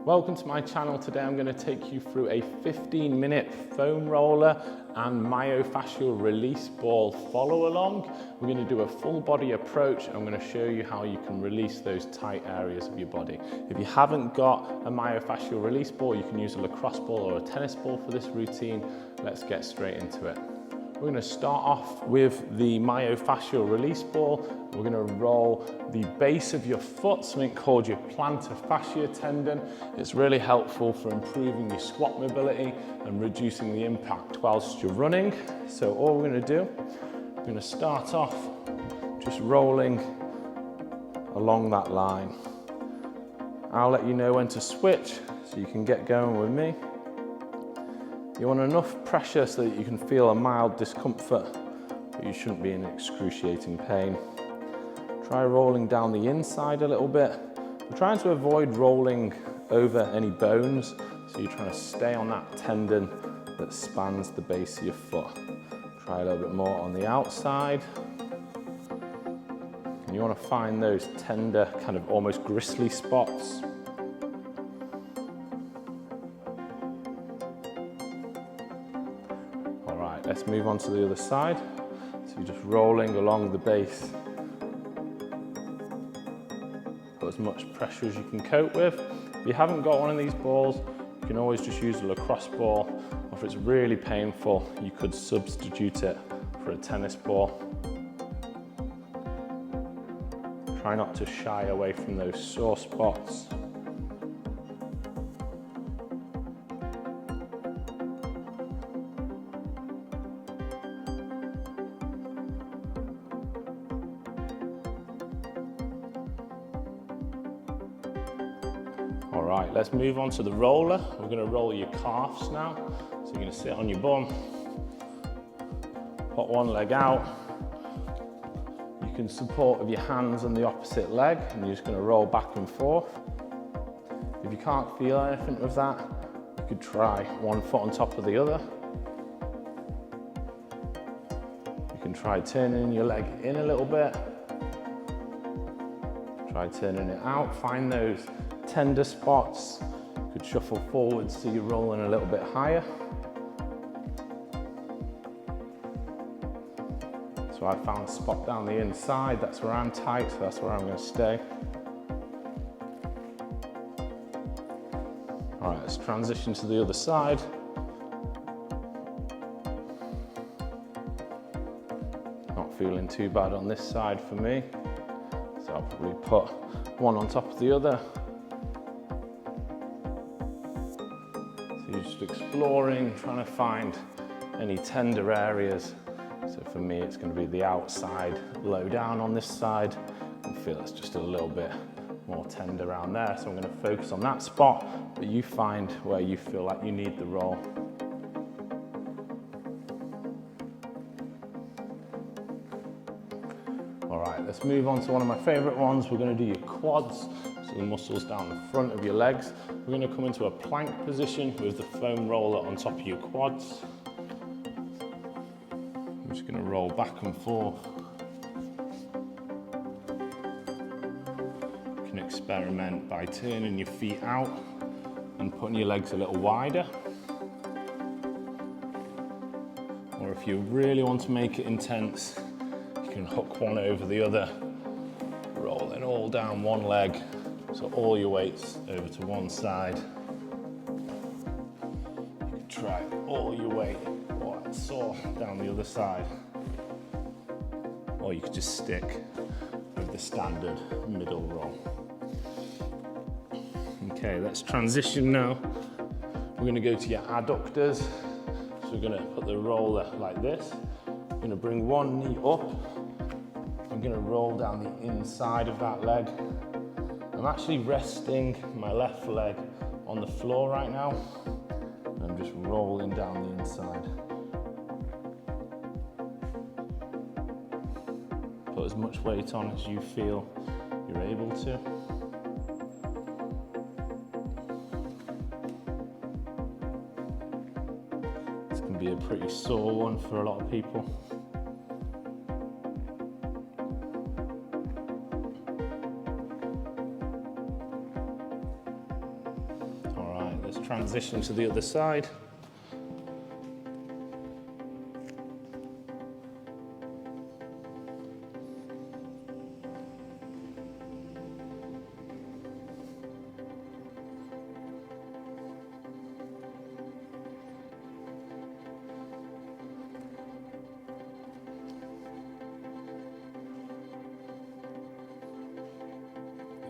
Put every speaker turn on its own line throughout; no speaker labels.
Welcome to my channel. Today I'm going to take you through a 15-minute foam roller and myofascial release ball follow along. We're going to do a full body approach and I'm going to show you how you can release those tight areas of your body. If you haven't got a myofascial release ball, you can use a lacrosse ball or a tennis ball for this routine. Let's get straight into it. We're going to start off with the myofascial release ball. We're going to roll the base of your foot, something called your plantar fascia tendon. It's really helpful for improving your squat mobility and reducing the impact whilst you're running. So all we're going to do, we're going to start off just rolling along that line. I'll let you know when to switch so you can get going with me. You want enough pressure so that you can feel a mild discomfort, but you shouldn't be in excruciating pain. Try rolling down the inside a little bit. We're trying to avoid rolling over any bones, so you're trying to stay on that tendon that spans the base of your foot. Try a little bit more on the outside. And you want to find those tender, kind of almost gristly spots. Let's move on to the other side. So you're just rolling along the base. Put as much pressure as you can cope with. If you haven't got one of these balls, you can always just use a lacrosse ball. Or if it's really painful, you could substitute it for a tennis ball. Try not to shy away from those sore spots. All right, let's move on to the roller. We're going to roll your calves now. So you're going to sit on your bum, put one leg out. You can support with your hands on the opposite leg and you're just going to roll back and forth. If you can't feel anything with that, you could try one foot on top of the other. You can try turning your leg in a little bit. Try turning it out. Find those tender spots. You could shuffle forward so you're rolling a little bit higher. So I found a spot down the inside, that's where I'm tight, so that's where I'm going to stay. All right, let's transition to the other side. Not feeling too bad on this side for me, so I'll probably put one on top of the other. You're just exploring, trying to find any tender areas. So for me, it's going to be the outside, low down on this side. I feel it's just a little bit more tender around there. So I'm going to focus on that spot, but you find where you feel like you need the roll. All right, let's move on to one of my favorite ones. We're going to do your quads. So the muscles down the front of your legs. We're going to come into a plank position with the foam roller on top of your quads. I'm just going to roll back and forth. You can experiment by turning your feet out and putting your legs a little wider. Or if you really want to make it intense, you can hook one over the other, rolling all down one leg. So all your weight's over to one side. You can try all your weight, oh, that's sore, down the other side. Or you could just stick with the standard middle roll. Okay, let's transition now. We're going to go to your adductors. So we're going to put the roller like this. We're going to bring one knee up. I'm going to roll down the inside of that leg. I'm actually resting my left leg on the floor right now. I'm just rolling down the inside. Put as much weight on as you feel you're able to. This can be a pretty sore one for a lot of people. let's transition to the other side.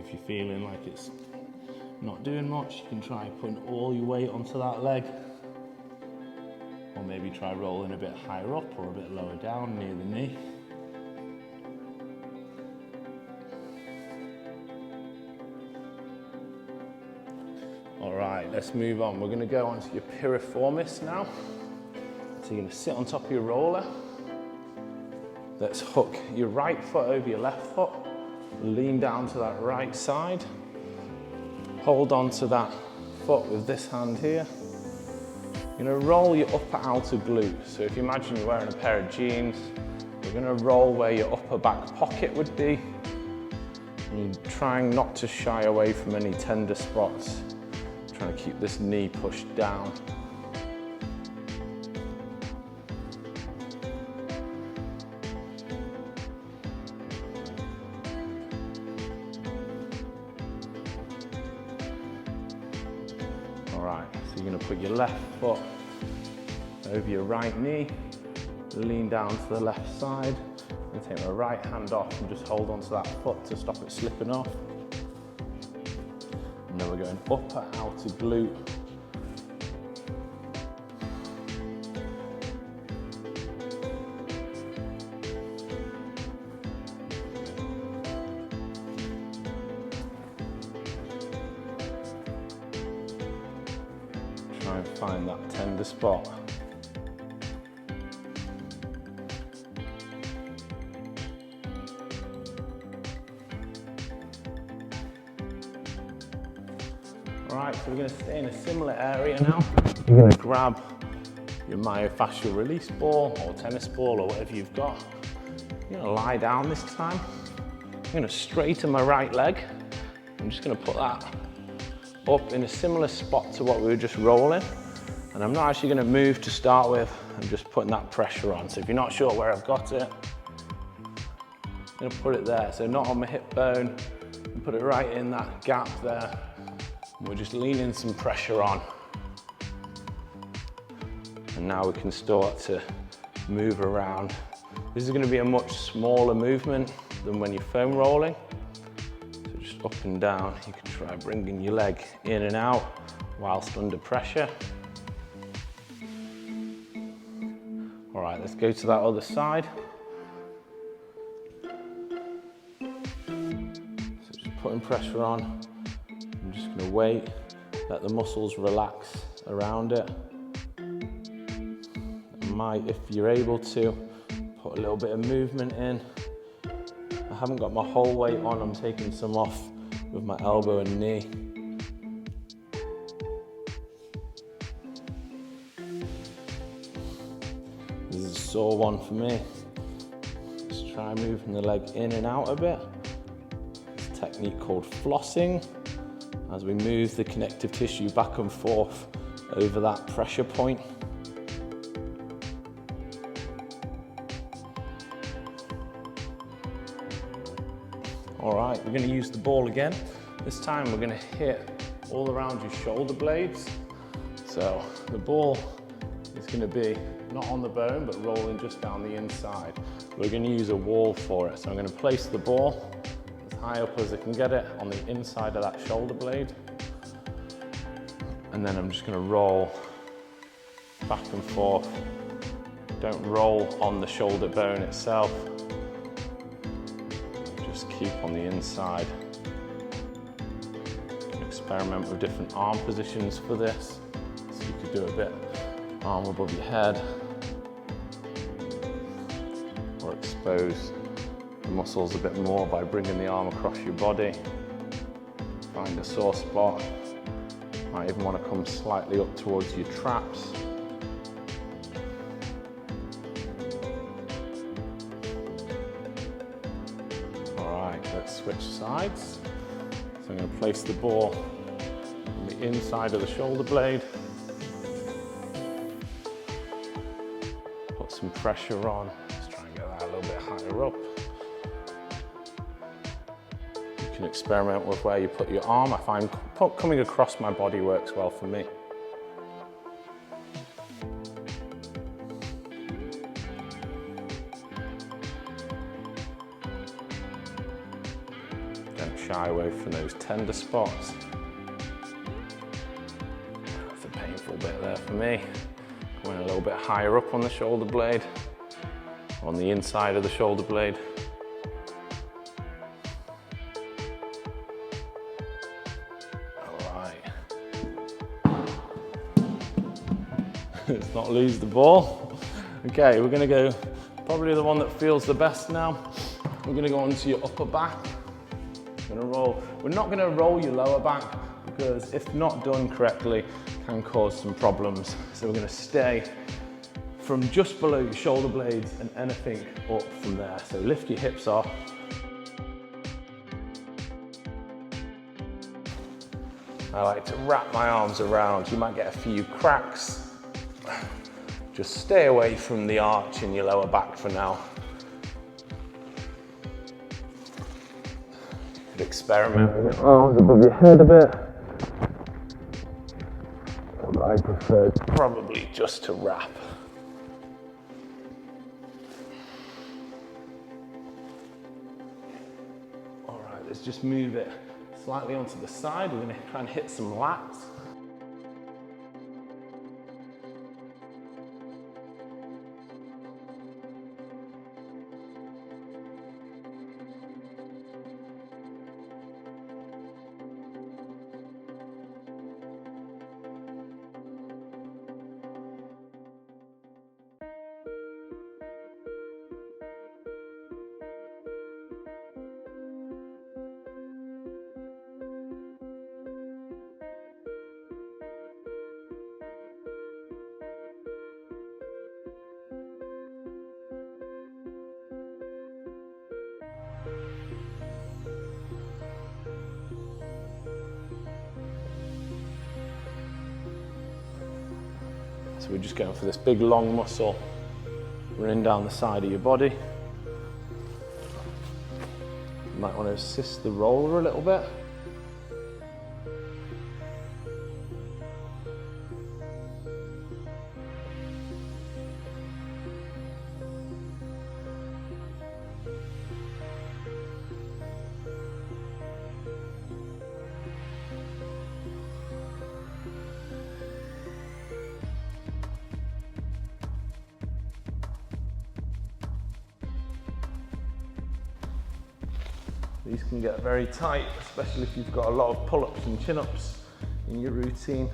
If you're feeling like it's not doing much, you can try putting all your weight onto that leg, or maybe try rolling a bit higher up or a bit lower down near the knee. All right, let's move on. We're going to go on to your piriformis now. So you're going to sit on top of your roller. Let's hook your right foot over your left foot. Lean down to that right side. Hold on to that foot with this hand here. You're going to roll your upper outer glute. So if you imagine you're wearing a pair of jeans, you're going to roll where your upper back pocket would be. And you're trying not to shy away from any tender spots. Trying to keep this knee pushed down. All right, so you're going to put your left foot over your right knee, lean down to the left side, and take my right hand off and just hold onto that foot to stop it slipping off. And then we're going upper outer glute. Try and find that tender spot. Alright, so we're going to stay in a similar area now. You're going to grab your myofascial release ball or tennis ball or whatever you've got. You're going to lie down this time. I'm going to straighten my right leg. I'm just going to put that up in a similar spot to what we were just rolling. And I'm not actually going to move to start with. I'm just putting that pressure on. So if you're not sure where I've got it, I'm going to put it there. So not on my hip bone, and put it right in that gap there. We're just leaning some pressure on. And now we can start to move around. This is going to be a much smaller movement than when you're foam rolling. So just up and down, you can try bringing your leg in and out whilst under pressure. All right, let's go to that other side. So just putting pressure on. I'm just going to wait, let the muscles relax around it. If you're able to, put a little bit of movement in. I haven't got my whole weight on, I'm taking some off with my elbow and knee. This is a sore one for me. Just try moving the leg in and out a bit. It's a technique called flossing, as we move the connective tissue back and forth over that pressure point. All right, we're going to use the ball again. This time we're going to hit all around your shoulder blades. So the ball is going to be not on the bone, but rolling just down the inside. We're going to use a wall for it. So I'm going to place the ball as high up as I can get it on the inside of that shoulder blade. And then I'm just going to roll back and forth. Don't roll on the shoulder bone itself. Just keep on the inside. You can experiment with different arm positions for this. So you could do a bit arm above your head, or expose the muscles a bit more by bringing the arm across your body. Find a sore spot. Might even want to come slightly up towards your traps. All right, let's switch sides. So I'm going to place the ball on the inside of the shoulder blade. Put some pressure on. Let's try and get that a little bit higher up. You can experiment with where you put your arm. I find coming across my body works well for me. Don't shy away from those tender spots. That's a painful bit there for me. Going a little bit higher up on the shoulder blade, on the inside of the shoulder blade. Let's not lose the ball. Okay, we're gonna go probably the one that feels the best now. We're gonna go onto your upper back. We're gonna roll. We're not gonna roll your lower back because if not done correctly, can cause some problems. So we're gonna stay from just below your shoulder blades and anything up from there. So lift your hips off. I like to wrap my arms around. You might get a few cracks. Just stay away from the arch in your lower back for now. You could experiment with your arms above your head a bit. But I prefer probably just to wrap. All right, let's just move it slightly onto the side. We're gonna try and hit some lats. So we're just going for this big long muscle running down the side of your body. You might want to assist the roller a little bit. These can get very tight, especially if you've got a lot of pull-ups and chin-ups in your routine.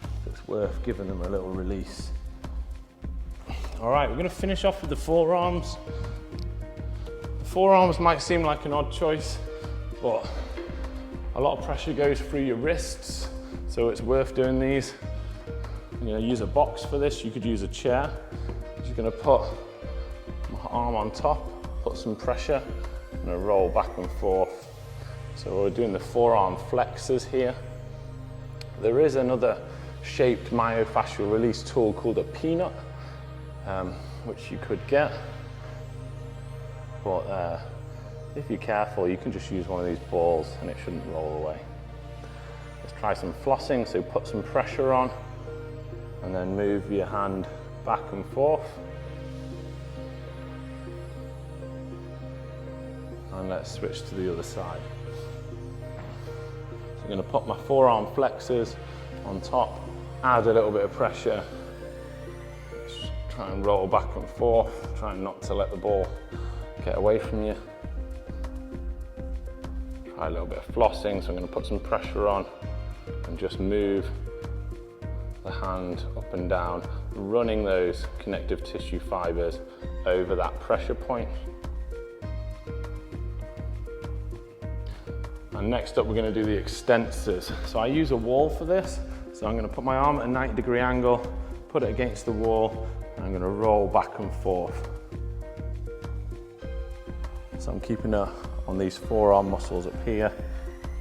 So it's worth giving them a little release. All right, we're gonna finish off with the forearms. The forearms might seem like an odd choice, but a lot of pressure goes through your wrists, so it's worth doing these. You're gonna use a box for this. You could use a chair. Just gonna put my arm on top, put some pressure, I'm going to roll back and forth. So we're doing the forearm flexors here. There is another shaped myofascial release tool called a peanut, which you could get. But if you're careful, you can just use one of these balls and it shouldn't roll away. Let's try some flossing. So put some pressure on and then move your hand back and forth. And let's switch to the other side. So I'm going to put my forearm flexors on top, add a little bit of pressure, just try and roll back and forth, trying not to let the ball get away from you. Try a little bit of flossing, so I'm going to put some pressure on and just move the hand up and down, running those connective tissue fibers over that pressure point. And next up, we're going to do the extensors. So I use a wall for this. So I'm going to put my arm at a 90-degree angle, put it against the wall, and I'm going to roll back and forth. So I'm keeping it on these forearm muscles up here,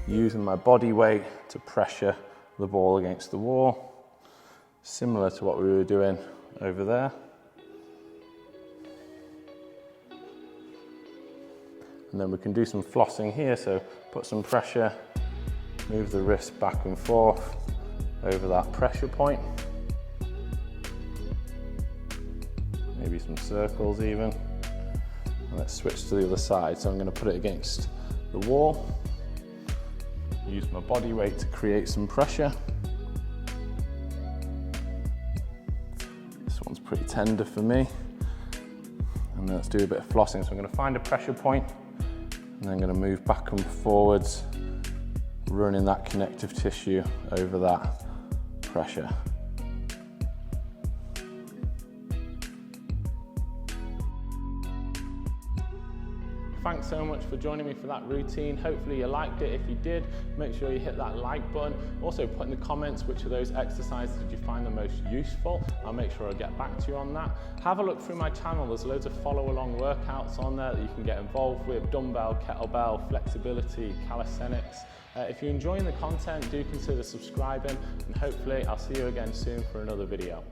using my body weight to pressure the ball against the wall, similar to what we were doing over there. And then we can do some flossing here, so put some pressure, move the wrist back and forth over that pressure point. Maybe some circles even. And let's switch to the other side. So I'm going to put it against the wall. Use my body weight to create some pressure. This one's pretty tender for me. And let's do a bit of flossing. So I'm going to find a pressure point, and then I'm going to move back and forwards, running that connective tissue over that pressure. Thanks so much for joining me for that routine. Hopefully you liked it. If you did, make sure you hit that like button. Also put in the comments which of those exercises did you find the most useful. I'll make sure I get back to you on that. Have a look through my channel. There's loads of follow along workouts on there that you can get involved with: dumbbell, kettlebell, flexibility, calisthenics. If you're enjoying the content, do consider subscribing, and hopefully I'll see you again soon for another video.